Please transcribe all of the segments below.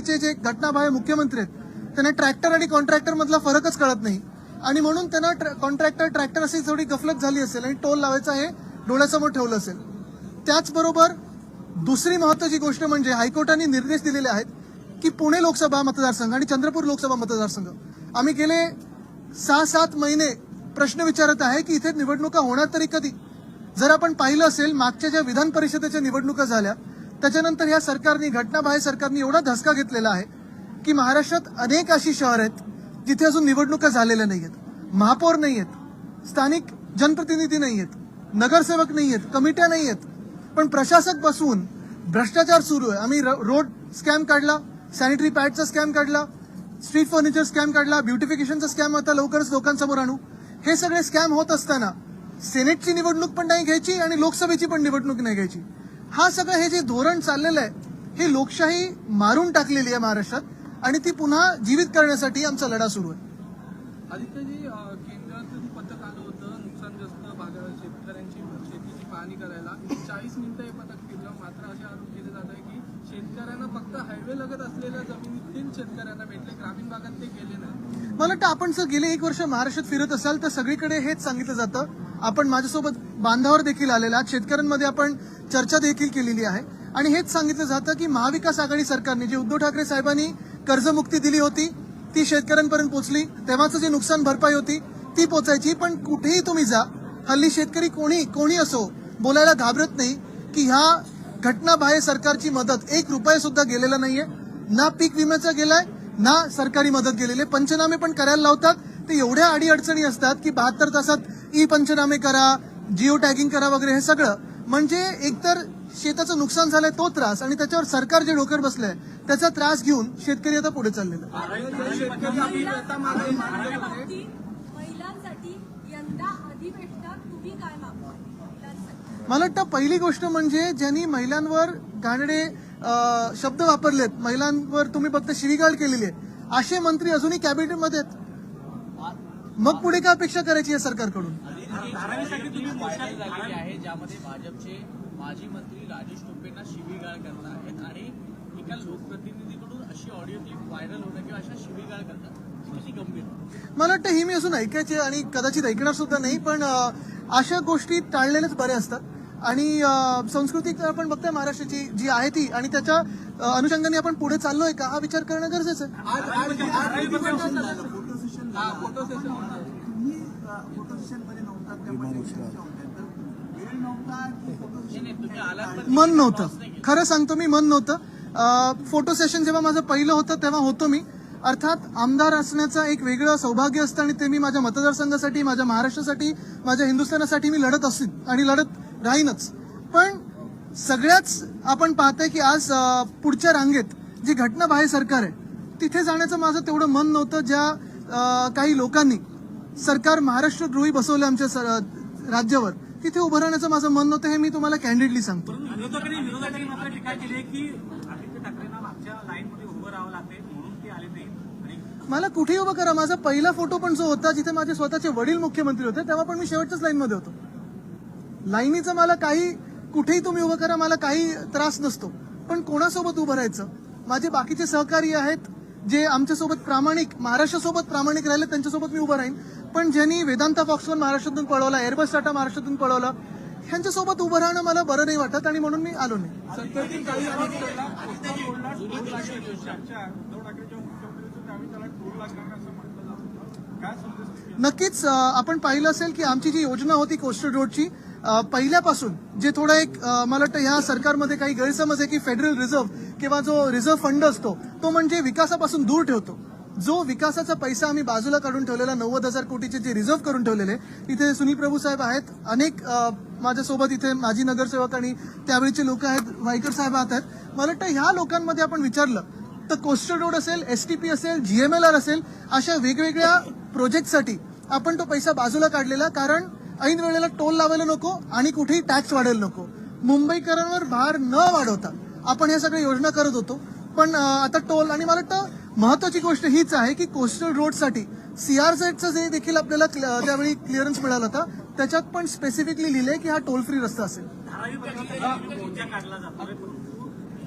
महाराष्ट्राचे जे घटनाबाह्य मुख्यमंत्री आहेत त्यांना ट्रॅक्टर आणि कॉन्ट्रॅक्टर मधला फरकच कळत नाही आणि म्हणून त्यांना कॉन्ट्रॅक्टर ट्रॅक्टर अशी थोडी गफलत झाली असेल आणि टोल लावायचा हे डोळ्यासमोर ठेवलं असेल. त्याचबरोबर दुसरी महत्वाची गोष्ट म्हणजे हायकोर्टाने निर्देश दिलेले आहेत की पुणे लोकसभा मतदारसंघ आणि चंद्रपूर लोकसभा मतदारसंघ आम्ही गेले 6-7 महिने प्रश्न विचारत आहे की इथे निवडणुका होणार तरी कधी. जर आपण पाहिलं असेल मागच्या ज्या विधान परिषदेच्या निवडणुका झाल्या त्याच्यानंतर या सरकारने घटनाबाह्य सरकारने एवढा धसका घेतलेला आहे की महाराष्ट्रात अनेक अशी शहर आहेत जिथे अजून निवडणुका झालेल्या नाहीयेत, महापौर नाहीयेत, स्थानिक जनप्रतिनिधी नाहीयेत, नगरसेवक नाहीयेत, कमिट्या नाहीयेत, पण प्रशासक बसून भ्रष्टाचार सुरू आहे. आम्ही रोड स्कॅम काढला, सॅनिटरी पॅडचा स्कॅम काढला, स्ट्रीट फर्निचर स्कॅम काढला, ब्युटिफिकेशनचा स्कॅम आता लवकरच लोकांसमोर आणू. हे सगळे स्कॅम होत असताना सेनेटची निवडणूक पण नाही घ्यायची आणि लोकसभेची पण निवडणूक नाही घ्यायची. हा सगळं हे जे धोरण चाललेलं आहे हे लोकशाही मारून टाकलेली आहे महाराष्ट्रात आणि ती पुन्हा जीवित करण्यासाठी आमचा लढा सुरू आहे. आदित्यजी, केंद्रातून पथक आलं होतं नुकसानग्रस्त भागात शेतकऱ्यांची शेतीची पाहणी करायला. 40 मिनिटं हे पथक फिरलं, मात्र असे आरोप केले जात आहे की शेतकऱ्यांना फक्त हायवे लगत असलेल्या जमिनीतील शेतकऱ्यांना भेटले, ग्रामीण भागात ते गेले नाही. मला वाटतं आपण जर गेले 1 वर्ष महाराष्ट्रात फिरत असाल तर सगळीकडे हेच सांगितलं जातं. आपण माझ्यासोबत बांधावर देखील आलेला, शेतकऱ्यांमध्ये आपण चर्चा देखील केलेली आहे आणि हेच सांगितलं जातं की महाविकास आघाडी सरकारने जे उद्धव ठाकरे साहेबांनी कर्जमुक्ती दिली होती ती शेतकऱ्यांपर्यंत पोहोचली, तेव्हाचं जे नुकसान भरपाई होती ती पोचायची. पण कुठेही तुम्ही जा, हल्ली शेतकरी कोणी असो बोलायला घाबरत नाही की ह्या घटनाबाह्य सरकारची मदत 1 रुपया सुद्धा गेलेला नाहीये, ना पीक विम्याचा गेलाय ना सरकारी मदत गेलेली. पंचनामे पण करायला लावतात ते एवढ्या अडीअडचणी असतात की 72 तासात ई पंचनामे करा, जिओ टॅगिंग करा वगैरे. हे सगळं म्हणजे एकतर शेताचं नुकसान झालंय तो त्रास आणि त्याच्यावर सरकार जे डोक्यावर बसलंय त्याचा त्रास घेऊन शेतकरी आता पुढे चाललेला. मला वाटतं पहिली गोष्ट म्हणजे ज्यांनी महिलांवर घाणेरडे शब्द वापरलेत, महिलांवर तुम्ही फक्त शिवीगाळ केलेली आहे, असे मंत्री अजूनही कॅबिनेटमध्ये आहेत. मग पुढे काय अपेक्षा करायची या सरकारकडून? आहे ज्यामध्ये भाजपचे माजी मंत्री राजेश टोपेंना शिवीगाळ करत आहेत आणि एका लोकप्रतिनिधीकडून अशी ऑडिओ क्लिप व्हायरल होणं किंवा अशा शिवीगाळ करतात, किती गंभीर? मला वाटतं ही मी अजून ऐकायची आणि कदाचित ऐकणार सुद्धा नाही, पण अशा गोष्टी टाळलेल्याच बऱ्या असतात आणि संस्कृती आपण बघतोय महाराष्ट्राची जी आहे ती आणि त्याच्या अनुषंगाने आपण पुढे चाललोय का हा विचार करणं गरजेचं आहे. मन नव्हतं, खरं सांगतो मी, मन नव्हतं. फोटो सेशन जेव्हा माझं पहिलं होतं तेव्हा होतो मी. अर्थात आमदार असण्याचं एक वेगळं सौभाग्य असतं आणि ते मी माझ्या मतदारसंघासाठी, माझ्या महाराष्ट्रासाठी, माझ्या हिंदुस्थानासाठी मी लढत असेल आणि लढत राहीनच. पण सगळ्याच आपण पाहतोय की आज पुढच्या रांगेत जी घटनाबाह्य सरकार आहे तिथे जाण्याचं माझं तेवढं मन नव्हतं. ज्या काही लोकांनी सरकार महाराष्ट्रद्रोही बसवलं आमच्या राज्यावर, तिथे उभं राहण्याचं माझं मन नव्हतं. हे मी तुम्हाला कॅन्डिडली सांगतो. मला कुठेही उभं करा. माझा पहिला फोटो पण जो होता जिथे माझे स्वतःचे वडील मुख्यमंत्री होते तेव्हा पण मी शेवटच्याच लाईनमध्ये होतो. लाईनीचं मला काही कुठेही तुम्ही उभं करा, मला काही त्रास नसतो. पण कोणासोबत उभं राहायचं? माझे बाकीचे सहकारी आहेत जे आमच्यासोबत प्रामाणिक, महाराष्ट्रासोबत प्रामाणिक राहिले त्यांच्यासोबत मी उभं राहीन. पण ज्यांनी वेदांता फॉक्सकॉन महाराष्ट्रातून पळवला, एअरबस टाटा महाराष्ट्रातून पळवला, ह्यांच्यासोबत उभं राहणं मला बरं नाही वाटत आणि म्हणून मी आलो नाही. नक्कीच आपण पाहिलं असेल की आमची जी योजना होती कोस्टल रोडची, पहिल्यापासून जे थोडं एक मला वाटतं ह्या सरकारमध्ये काही गैरसमज आहे की फेडरल रिझर्व्ह किंवा जो रिझर्व्ह फंड असतो तो म्हणजे विकासापासून दूर ठेवतो. जो विकासाचा पैसा आम्ही बाजूला काढून ठेवलेला 90,000 कोटीचे जे रिझर्व्ह करून ठेवलेले, इथे सुनील प्रभू साहेब आहेत, अनेक माझ्यासोबत इथे माजी नगरसेवक आणि त्यावेळीचे लोक आहेत, वाईकर साहेब आहेत. मला वाटतं ह्या लोकांमध्ये आपण विचारलं तर कोस्टल रोड असेल, एसटीपी असेल, GMLR असेल, अशा वेगवेगळ्या प्रोजेक्टसाठी आपण तो पैसा बाजूला काढलेला, कारण ऐन वेळेला टोल लावायला नको आणि कुठेही टॅक्स वाढायला नको. मुंबईकरांवर भार न वाढवता आपण या सगळ्या योजना करत होतो. पण आता टोल, आणि मला वाटतं महत्वाची गोष्ट हीच आहे की कोस्टल रोडसाठी CRZचं जे देखील आपल्याला त्यावेळी क्लिअरन्स मिळाला होता त्याच्यात पण स्पेसिफिकली लिहिलंय की हा टोल फ्री रस्ता असेल.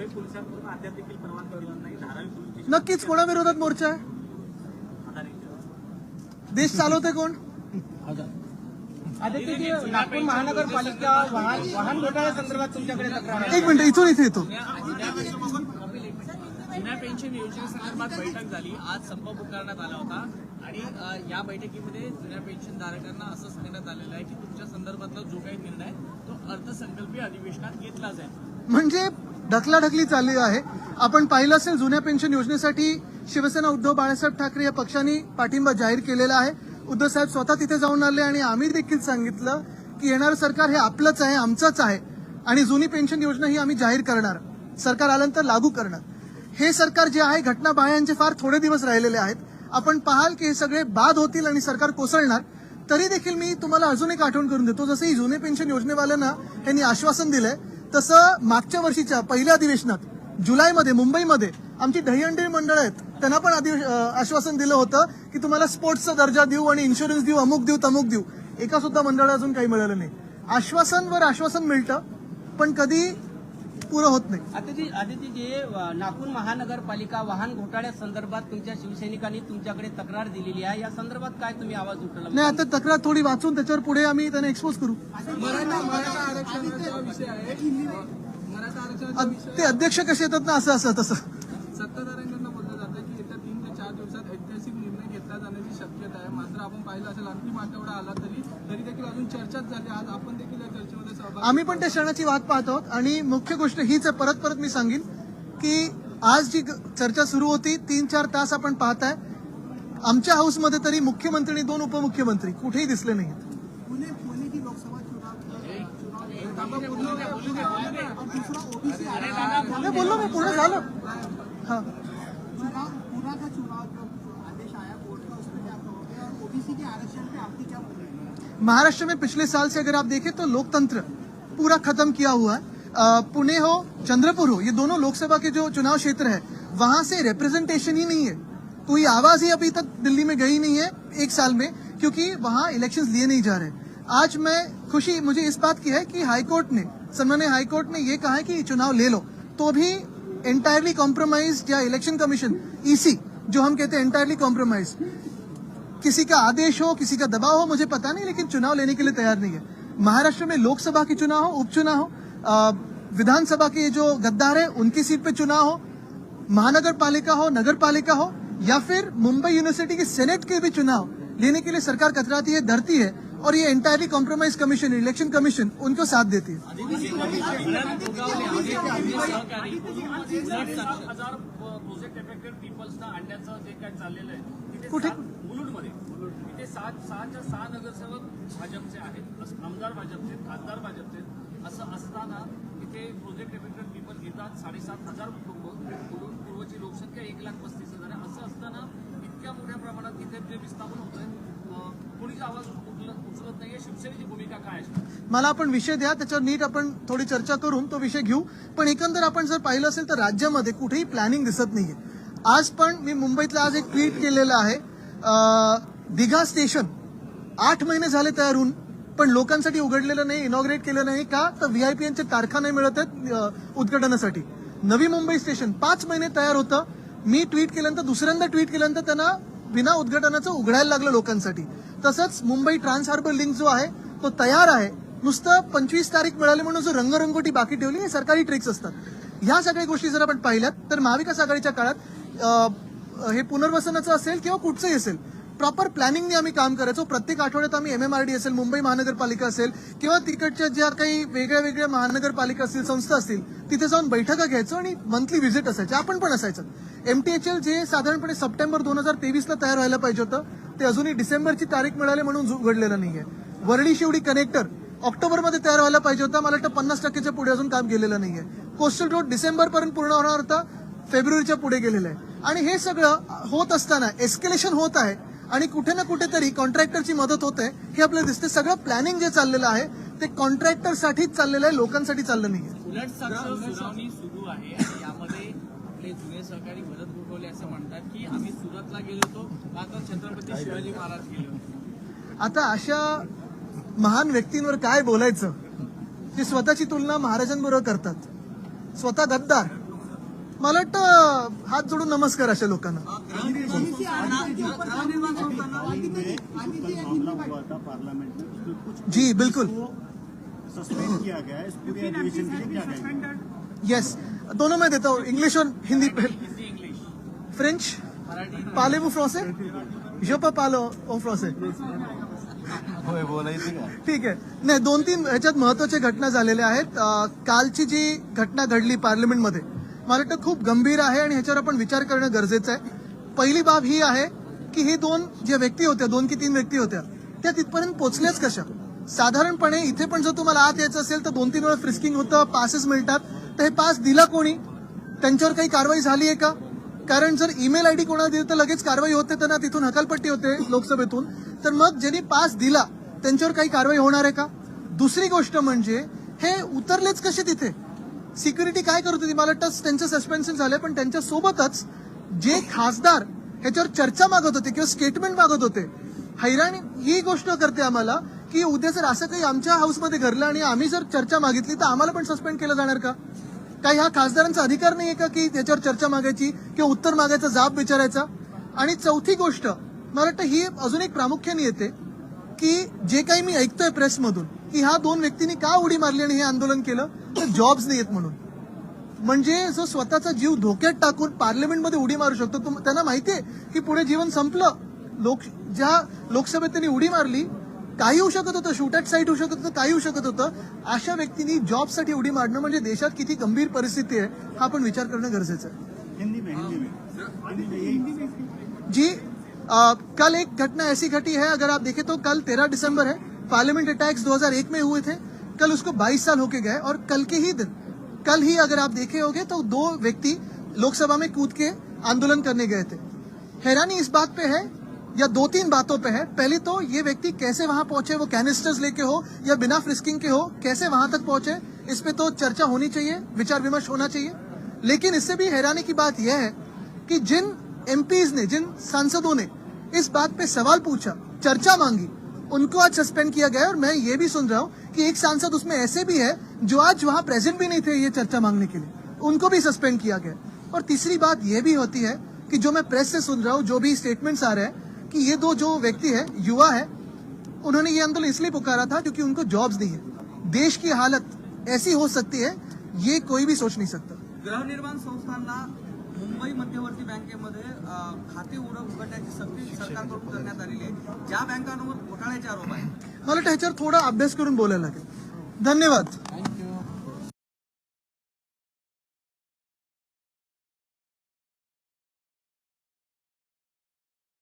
मुंबई पोलिसांकडून अद्याप देखील परवानगी दिलेली नाही. धारावी पोलीस स्टेशन नक्कीच कोणाविरोधात मोर्चा आहे? देश चालवते कोण? आदित्यजी, नागपूर महानगरपालिका वाहन घोटाळ्यासंदर्भात तुमच्याकडे तक्रार आहे. एक मिनिट, इथून इथे येतो. जुन्या पेन्शन योजनेसंदर्भात बैठक झाली. आज संप पुकारण्यात आला होता आणि या बैठकीमध्ये जुन्या पेन्शनधारकांना असं सांगण्यात आलेलं आहे की तुमच्या संदर्भातला जो काही निर्णय तो अर्थसंकल्पीय अधिवेशनात घेतला जाईल. म्हणजे ढकलाढकली चालली आहे. आपण पाहिलं असेल, जुन्या पेन्शन योजनेसाठी शिवसेना उद्धव बाळासाहेब ठाकरे या पक्षांनी पाठिंबा जाहीर केलेला आहे. उद्धव साहेब स्वतः तिथे जाऊन आले आणि आम्ही देखील सांगितलं की येणारं सरकार हे आपलंच आहे, आमचंच आहे आणि जुनी पेन्शन योजना ही आम्ही जाहीर करणार, सरकार आल्यानंतर लागू करणार. हे सरकार जे आहे घटनाबाह्यांचे फार थोडे दिवस राहिलेले आहेत. आपण पाहाल की हे सगळे बाद होतील आणि सरकार कोसळणार. तरी देखील मी तुम्हाला अजून एक आठवण करून देतो, जसं ही जुने पेन्शन योजनेवाल्यांना यांनी आश्वासन दिलंय, तसं मागच्या वर्षीच्या पहिल्या अधिवेशनात जुलैमध्ये मुंबईमध्ये आमची दहीहंडी मंडळ आहेत, त्यांना पण आश्वासन दिलं होतं की तुम्हाला स्पोर्ट्सचा दर्जा देऊ आणि इन्शुरन्स देऊ, अमुक देऊ, तमुक देऊ. एका सुद्धा मंडळाला अजून काही मिळालं नाही. आश्वासनवर आश्वासन मिळतं पण कधी पुरं होत नाही. आदित्यजी, नागपूर महानगरपालिका वाहन घोटाळ्यासंदर्भात तुमच्या शिवसैनिकांनी तुमच्याकडे तक्रार दिलेली आहे. या संदर्भात काय तुम्ही आवाज उठवला? नाही, आता तक्रार थोडी वाचून त्याच्यावर पुढे आम्ही त्यांना एक्सपोज करू. मराठा आरक्षणाचा विषय आहे. मराठा आरक्षणाचा विषय ते अध्यक्ष कसे येतात ना, असं तसं. सत्ताधाऱ्यांकडून बोललं जातं की येत्या 3 ते 4 दिवसात ऐतिहासिक निर्णय घेतला जाण्याची शक्यता आहे. मात्र आपण पाहिलं असेल अंतिम आठवडा आला तरी देखील अजून चर्चाच झाली. आज आपण देखील या चर्चेमध्ये सहभागी. आम्ही पण त्या क्षणाची वाट पाहत आहोत आणि मुख्य गोष्ट हीच आहे, परत मी सांगेन की आज जी चर्चा सुरू होती 3-4 तास आपण पाहताय, आमच्या हाऊसमध्ये तरी मुख्यमंत्री आणि 2 उपमुख्यमंत्री कुठेही दिसले नाहीत. पुणे की लोकसभा नाही, बोललो मी, पूर्ण झालं. हाँ, पूरा का चुनाव आदेश आया कोर्ट का, उसमें क्या कहोगे? और ओबीसी के आरक्षण पे आपकी क्या बोल रही है? महाराष्ट्र में पिछले साल से अगर आप देखें तो लोकतंत्र पूरा खत्म किया हुआ है. पुणे हो, चंद्रपुर हो, ये दोनों लोकसभा के जो चुनाव क्षेत्र है वहां से रिप्रेजेंटेशन ही नहीं है. कोई आवाज ही अभी तक दिल्ली में गई नहीं है 1 साल में, क्योंकि वहां इलेक्शंस लिए नहीं जा रहे. आज खुशी मुझे इस बात की है कि हाईकोर्ट ने, सन्मान्य हाईकोर्ट ने ये कहा है कि चुनाव ले लो, तो भी एंटायरली कॉम्प्रोमाइज या इलेक्शन कमीशन ईसी जो हम कहते हैं एंटायरली कॉम्प्रोमाइज, किसी का आदेश हो, किसी का दबाव हो, मुझे पता नहीं, लेकिन चुनाव लेने के लिए तैयार नहीं है. महाराष्ट्र में लोकसभा की चुनाव हो, उपचुनाव हो, विधानसभा के जो गद्दार है उनकी सीट पे चुनाव हो, महानगर पालिका हो, नगर पालिका हो, या फिर मुंबई यूनिवर्सिटी के सेनेट के भी चुनाव लेने के लिए सरकार कतराती है, डरती है, और ये entirely compromise commission, election commission उनको साथ देती है. 7,000 प्रोजेक्ट इफेक्टेड पीपल्सना आणण्याचं जे काय चाललेलं आहे कुठे? मुलुंडमध्ये तिथे 6 नगरसेवक भाजपचे आहेत, आमदार भाजपचे, खासदार भाजपचे. असं असताना तिथे प्रोजेक्ट इफेक्टेड पीपल येतात. 7,500 कुटुंब, मुलुंड पूर्वची लोकसंख्या 1,35,000 आहे. असं असताना इतक्या मोठ्या प्रमाणात तिथे जे विस्थापन होतंय, कोणीच आवाज उचलत नाहीये. शिवसेनेची भूमिका काय आहे? मला आपण विषय द्या, त्याच्यावर नीट आपण थोडी चर्चा करून तो विषय घेऊ. पण एकंदर आपण जर पाहिलं असेल तर राज्यामध्ये कुठेही प्लॅनिंग दिसत नाहीये. आज पण मी मुंबईतला आज एक ट्विट केलेलं आहे, दिघा स्टेशन 8 महिने झाले तयार होऊन पण लोकांसाठी उघडलेलं नाही, इनॉग्रेट केलं नाही. का तर व्हीआयपीएनचे तारखा नाही मिळत आहेत उद्घाटनासाठी. नवी मुंबई स्टेशन 5 महिने तयार होतं. मी ट्विट केल्यानंतर, दुसऱ्यांदा ट्विट केल्यानंतर त्यांना बिना उद्घाटनाचं उघडायला लागलं लोकांसाठी. तसंच मुंबई ट्रान्स हार्बर लिंक जो आहे तो तयार आहे. नुसतं 25 तारीख मिळाली म्हणून जो रंगरंगोटी बाकी ठेवली, हे सरकारी ट्रिक्स असतात. ह्या सगळ्या गोष्टी जर आपण पाहिल्यात तर महाविकास आघाडीच्या काळात हे पुनर्वसनाचं असेल किंवा कुठचंही असेल, प्रॉपर प्लॅनिंगने आम्ही काम करायचो. प्रत्येक आठवड्यात आम्ही MMRD असेल, मुंबई महानगरपालिका असेल किंवा तिकडच्या ज्या काही वेगळ्या वेगळ्या महानगरपालिका असतील, संस्था असतील, तिथे जाऊन बैठका घ्यायचो आणि मंथली व्हिजिट असायची. आपण पण असायचं. MTHL जे साधारणपणे सप्टेंबर 2023ला तयार व्हायला पाहिजे होतं, ते अजूनही डिसेंबरची तारीख मिळाली म्हणून उघडलेलं नाहीये. वरळी शिवडी कनेक्टर ऑक्टोबरमध्ये तयार व्हायला पाहिजे होता, मला वाटतं 50%च्या पुढे अजून काम गेलेलं नाहीये. कोस्टल रोड डिसेंबरपर्यंत पूर्ण होणार होता, फेब्रुवारीच्या पुढे गेलेलं आहे. आणि हे सगळं होत असताना एस्केलेशन होत आहे आणि कुठे ना कुठेतरी कॉन्ट्रॅक्टरची मदत होते, हे आपल्याला दिसते. सगळं प्लॅनिंग जे चाललेलं आहे ते कॉन्ट्रॅक्टरसाठीच चाललेलं आहे, लोकांसाठी चाललं नाहीये. उलट सुनावणी सुरू आहे आणि यामध्ये आपले जुने सहकारी भरत गोगवले असं म्हणतात की आम्ही सुरतला गेलो होतो, मात्र छत्रपती शिवाजी महाराज गेले होते. आता अशा महान व्यक्तींवर काय बोलायचं, ते स्वतःची तुलना महाराजांबरोबर करतात. स्वतः गद्दार मला वाटतं हात जोडून नमस्कार अशा लोकांना. जी बिल्कुल. सस्पेंड किया गया है इस पूरे अधिवेशन के लिए क्या कहेंगे? यस, दोनों मैं देता हूँ, इंग्लिश और हिंदी. फ्रेंच पाले वो फ्रांसे जो पालो ओ फ्रांसे. ठीक आहे. नाही, 2-3 ह्याच्यात महत्वाच्या घटना झालेल्या आहेत. कालची जी घटना घडली पार्लमेंटमध्ये मला वाटतं खूप गंभीर आहे आणि ह्याच्यावर आपण विचार करणं गरजेचं आहे. पहिली बाब ही आहे की ही 2 ज्या व्यक्ती होत्या, 2 की 3 व्यक्ती होत्या, त्या तिथपर्यंत पोहोचल्याच कशा. साधारणपणे इथे पण जर तुम्हाला आत यायचं असेल तर 2-3 वेळा फ्रिस्किंग होतं, पासेस मिळतात. तर हे पास दिला कोणी, त्यांच्यावर काही कारवाई झाली आहे का? कारण जर ईमेल आयडी कोणाला दिली तर लगेच कारवाई होते, त्यांना तिथून हकालपट्टी होते लोकसभेतून. तर मग ज्यांनी पास दिला त्यांच्यावर काही कारवाई होणार आहे का? दुसरी गोष्ट म्हणजे हे उतरलेच कसे तिथे, सिक्युरिटी काय करत होती? मला वाटतं त्यांचं सस्पेन्शन झालं, पण त्यांच्या सोबतच जे खासदार ह्याच्यावर चर्चा मागत होते किंवा स्टेटमेंट मागत होते, हैराणी ही गोष्ट करते आम्हाला की उद्या जर असं काही आमच्या हाऊसमध्ये घडलं आणि आम्ही जर चर्चा मागितली तर आम्हाला पण सस्पेंड केलं जाणार का? काही हा खासदारांचा अधिकार नाहीये का की त्याच्यावर चर्चा मागायची किंवा उत्तर मागायचा, जाब विचारायचा? आणि चौथी गोष्ट मला वाटतं ही अजून एक प्रामुख्याने येते की जे काही मी ऐकतोय प्रेसमधून की ह्या 2 व्यक्तींनी का उडी मारली आणि हे आंदोलन केलं, तर जॉब्स नाही आहेत म्हणून. म्हणजे जो स्वतःचा जीव धोक्यात टाकून पार्लमेंटमध्ये उडी मारू शकतो, त्यांना माहितीये की पुढे जीवन संपलं. ज्या लोकसभेत त्यांनी उडी मारली, काही होऊ शकत होतं, शूट ॲट साईट होऊ शकत होतं, काही होऊ शकत होतं. अशा व्यक्तींनी जॉबसाठी उडी मारणं म्हणजे देशात किती गंभीर परिस्थिती आहे हा आपण विचार करणं गरजेचं आहे. हिंदी में जी कल एक घटना ऐसी घटी है, अगर आप देखें तो कल 13 दिसंबर है, पार्लियामेंट अटैक्स 2001 में हुए थे. कल उसको 22 साल होके गए और कल के ही दिन, कल ही अगर आप देखे होंगे तो 2 व्यक्ति लोकसभा में कूद के आंदोलन करने गए थे. हैरानी इस बात पे है या 2-3 बातों पे है. पहले तो ये व्यक्ति कैसे वहां पहुंचे, वो कैनिस्टर्स लेके हो या बिना फ्रिस्किंग के हो, कैसे वहां तक पहुंचे, इस पे तो चर्चा होनी चाहिए, विचार विमर्श होना चाहिए. लेकिन इससे भी हैरानी की बात यह है कि जिन एमपीज ने, जिन सांसदों ने इस बात पे सवाल पूछा, चर्चा मांगी, उनको आज सस्पेंड किया गया. और मैं ये भी सुन रहा हूं कि एक सांसद उसमें ऐसे भी है जो आज वहां प्रेजेंट भी नहीं थे ये चर्चा मांगने के लिए, उनको भी सस्पेंड किया गया. और तीसरी बात यह भी होती है कि जो मैं प्रेस से सुन रहा हूं, जो भी स्टेटमेंट्स आ रहे हैं कि ये 2 जो व्यक्ति है, युवा है, उन्होंने ये आंदोलन इसलिए पुकारा था क्योंकि उनको जॉब्स नहीं है. देश की हालत ऐसी हो सकती है ये कोई भी सोच नहीं सकता. गृहनिर्माण संस्थांना मुंबई मध्यवर्ती बँकेमध्ये खाते उघडण्याची सक्ती सरकारकडून करण्यात आलेली आहे. ज्या बँकांवर घोटाळ्याचे आरोप आहेत, मला वाटतं ह्याच्यावर थोडा अभ्यास करून बोलायला लागेल. धन्यवाद.